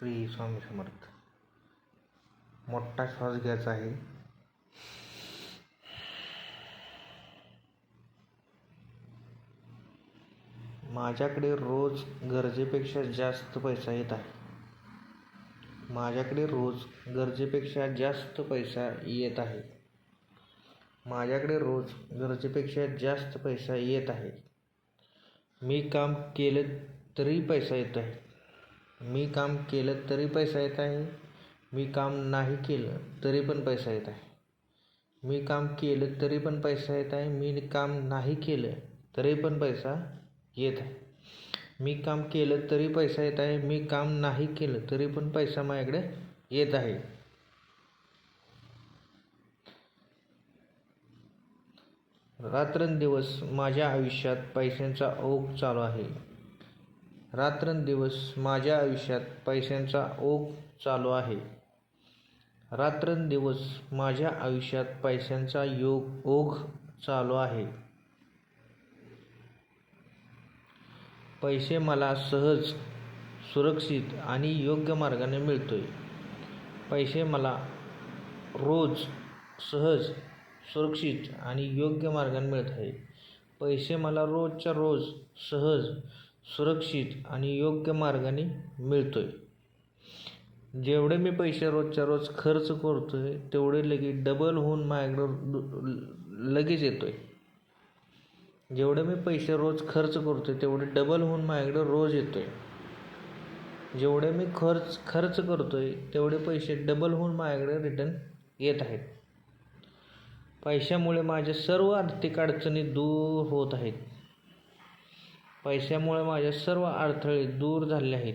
श्री स्वामी समर्थ. मोठा श्वास घ्यायचा आहे. माझ्याकडे रोज गरजेपेक्षा जास्त पैसा येत आहे. माझ्याकडे रोज गरजेपेक्षा जास्त पैसा येत आहे. माझ्याकडे रोज गरजेपेक्षा जास्त पैसा येत आहे. मी काम केलं तरी पैसा येत आहे. मी काम केलं तरी पैसा येत आहे. मी काम नाही केलं तरी पण पैसा येत आहे. मी काम केलं तरी पण पैसा येत आहे. मी काम नाही केलं तरी पण पैसा येत आहे. मी काम केलं तरी पैसा येत आहे. मी काम नाही केलं तरी पण पैसा माझ्याकडे येत आहे. रात्रंदिवस माझ्या आयुष्यात पैशांचा ओघ चालू आहे. रात्रंदिवस माझ्या आयुष्यात पैशांचा ओघ चालू आहे. रात्रंदिवस माझ्या आयुष्यात पैशांचा ओघ चालू आहे. पैसे मला सहज, सुरक्षित आणि योग्य मार्गाने मिळतोय. पैसे मला रोज सहज, सुरक्षित आणि योग्य मार्गाने मिळत आहे. पैसे मला रोजच्या रोज सहज, सुरक्षित आणि योग्य मार्गाने मिळतोय. जेवढे मी पैसे रोजच्या रोज खर्च करतोय तेवढे लगेच डबल होऊन माझ्याकडं लगेच येतोय. जेवढे मी पैसे रोज खर्च करतोय तेवढे डबल होऊन माझ्याकडे रोज येतोय. जेवढे मी खर्च करतोय तेवढे पैसे डबल होऊन माझ्याकडे रिटर्न येत आहेत. पैशामुळे माझ्या सर्व आर्थिक अडचणी दूर होत आहेत. पैशामुळे माझ्या सर्व अडथळे दूर झाले आहेत.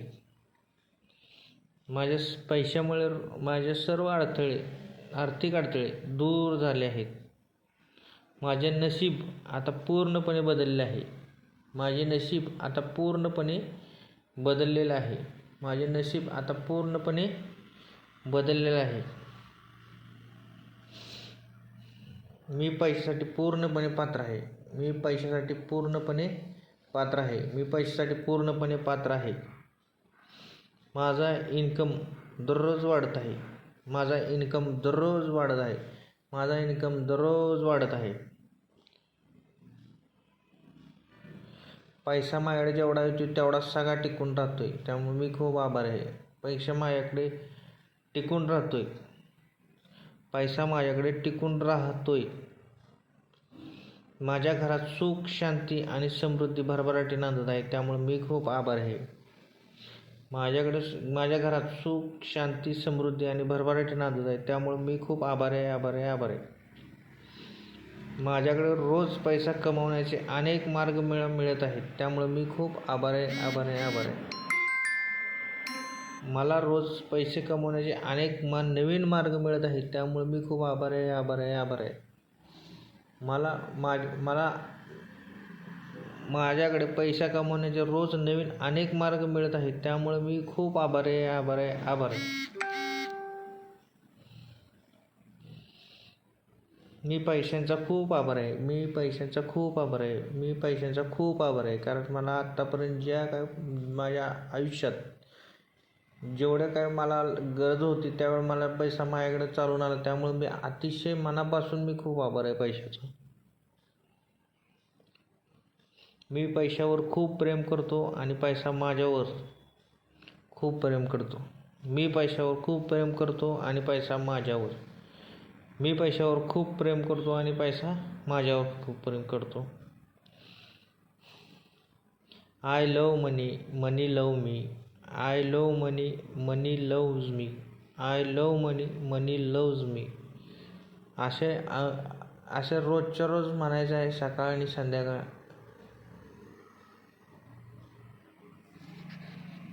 पैशामुळे माझे सर्व आर्थिक अडथळे दूर झाले आहेत. माझे नशीब आता पूर्णपणे बदलले आहे. माझे नशीब आता पूर्णपणे बदललेलं आहे. माझे नशीब आता पूर्णपणे बदललेलं आहे. मी पैशासाठी पूर्णपणे पात्र आहे. मी पैशासाठी पूर्णपणे पात्र आहे. मी पैशासाठी पूर्णपणे पात्र आहे. माझा इन्कम दररोज वाढत आहे. माझा इन्कम दररोज वाढत आहे. माझा इन्कम दररोज वाढत आहे. पैसा माझ्याकडे जेवढा येतो तेवढा सगळा टिकून राहतोय. त्यामुळे मी खूप आभारी आहे. पैसा माझ्याकडे टिकून राहतोय. पैसा माझ्याकडे टिकून राहतोय. माझ्या घरात सुख, शांती आणि समृद्धी भरभराटी नांदत आहे. त्यामुळे मी खूप आभारी आहे. माझ्या घरात सुख, शांती, समृद्धी आणि भरभराटी नांदत आहे. त्यामुळे मी खूप आभारी आहे. माझ्याकडे रोज पैसा कमवण्याचे अनेक मार्ग मिळत आहेत. त्यामुळे मी खूप आभारी आहे. मला रोज पैसे कमवण्याचे अनेक नवीन मार्ग मिळत आहेत. त्यामुळे मी खूप आभारी आहे. मला माझ्याकडे पैसा कमवण्याचे रोज नवीन अनेक मार्ग मिळत आहेत. त्यामुळे मी खूप आभारी आहे. मी पैशांचा खूप आभार आहे. मी पैशांचा खूप आभार आहे. कारण मला आत्तापर्यंत ज्या काय माझ्या आयुष्यात जेवढ्या काय मला गरज होती त्यावेळी मला पैसा माझ्याकडे चालून आला. त्यामुळे मी अतिशय मनापासून मी खूप आभार आहे पैशाचा. मी पैशावर खूप प्रेम करतो आणि पैसा माझ्यावर खूप प्रेम करतो. मी पैशावर खूप प्रेम करतो आणि पैसा माझ्यावर. मी पैशावर खूप प्रेम करतो आणि पैसा माझ्यावर खूप प्रेम करतो. I love money, money love me. I love money, money loves me. I love money, money loves me. असे रोजच्या रोज म्हणायचं आहे, सकाळ आणि संध्याकाळ.